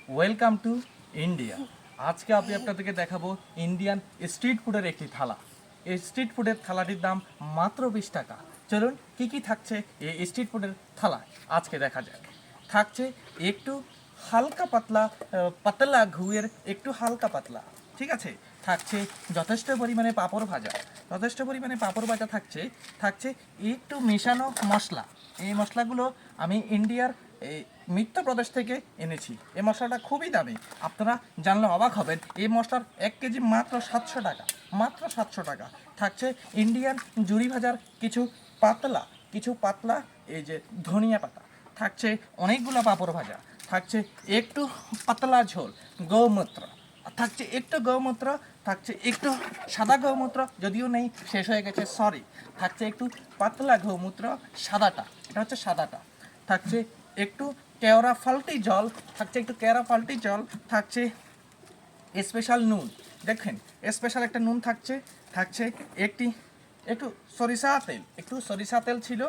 Welcome to India. আজকে আমি আপনাদেরকে দেখাবো ইন্ডিয়ান স্ট্রিট ফুডের একটি থালা। এই স্ট্রিট ফুডের থালাটির দাম মাত্র 20 টাকা। চলুন কি কি থাকছে এই স্ট্রিট ফুডের থালায় আজকে দেখা যাক। থাকছে একটু হালকা পাতলা পাতলা ঘুয়ের একটু হালকা পাতলা, ঠিক আছে। থাকছে যথেষ্ট পরিমাণে পাঁপড় ভাজা, যথেষ্ট পরিমাণে পাঁপড় ভাজা থাকছে। থাকছে একটু মেশানো মশলা। এই মশলাগুলো আমি ইন্ডিয়ার এই মধ্যপ্রদেশ থেকে এনেছি। এই মশলাটা খুবই দামি, আপনারা জানলে অবাক হবেন। এই মশলার 1 কেজি মাত্র 700 টাকা, মাত্র 700 টাকা। থাকছে ইন্ডিয়ান জুড়ি ভাজার কিছু পাতলা এই যে ধনিয়া পাতা। থাকছে অনেকগুলো পাঁপড় ভাজা। থাকছে একটু পাতলা ঝোল গৌমূত্র। থাকছে একটু গৌমূত্র, থাকছে একটু সাদা গৌমূত্র, যদিও নেই, শেষ হয়ে গেছে, সরি। থাকছে একটু পাতলা গৌমূত্র, সাদাটা, এটা হচ্ছে সাদাটা। থাকছে একটু কেওড়া ফাল্টি জল, থাকছে একটু কেওড়া ফাল্টি জল। থাকছে স্পেশাল নুন, দেখেন স্পেশাল একটা নুন থাকছে। থাকছে একটু সরিষা তেল ছিল,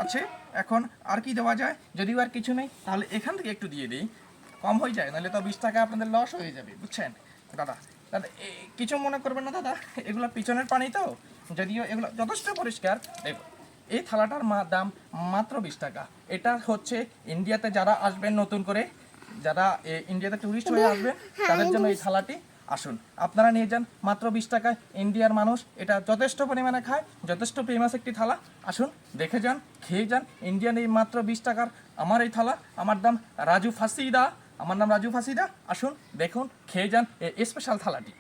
আছে। এখন আর কি দেওয়া যায়, যদিও আর কিছু নেই তাহলে এখান থেকে একটু দিয়ে দিই, কম হয়ে যায়, নাহলে তো 20 টাকা আপনাদের লস হয়ে যাবে, বুঝছেন দাদা। দাদা কিছু মনে করবেন না দাদা, এগুলো পিছনের পানি তো, যদিও এগুলো যথেষ্ট পরিষ্কার। দেখুন এই থালাটার দাম মাত্র 20 টাকা। এটা হচ্ছে ইন্ডিয়াতে যারা আসবেন নতুন করে, যারা ইন্ডিয়াতে ট্যুরিস্ট হয়ে আসবেন, তাদের জন্য এই থালাটি আসুন আপনারা নিয়ে যান মাত্র 20 টাকায়। ইন্ডিয়ার মানুষ এটা যথেষ্ট পরিমাণে খায়, যথেষ্ট ফেমাস একটি থালা। আসুন দেখে যান, খেয়ে যান। ইন্ডিয়ান এই মাত্র 20 টাকার আমার এই থালা। আমার নাম রাজু ফাসিদা, আসুন দেখুন খেয়ে যান এই স্পেশাল থালাটি।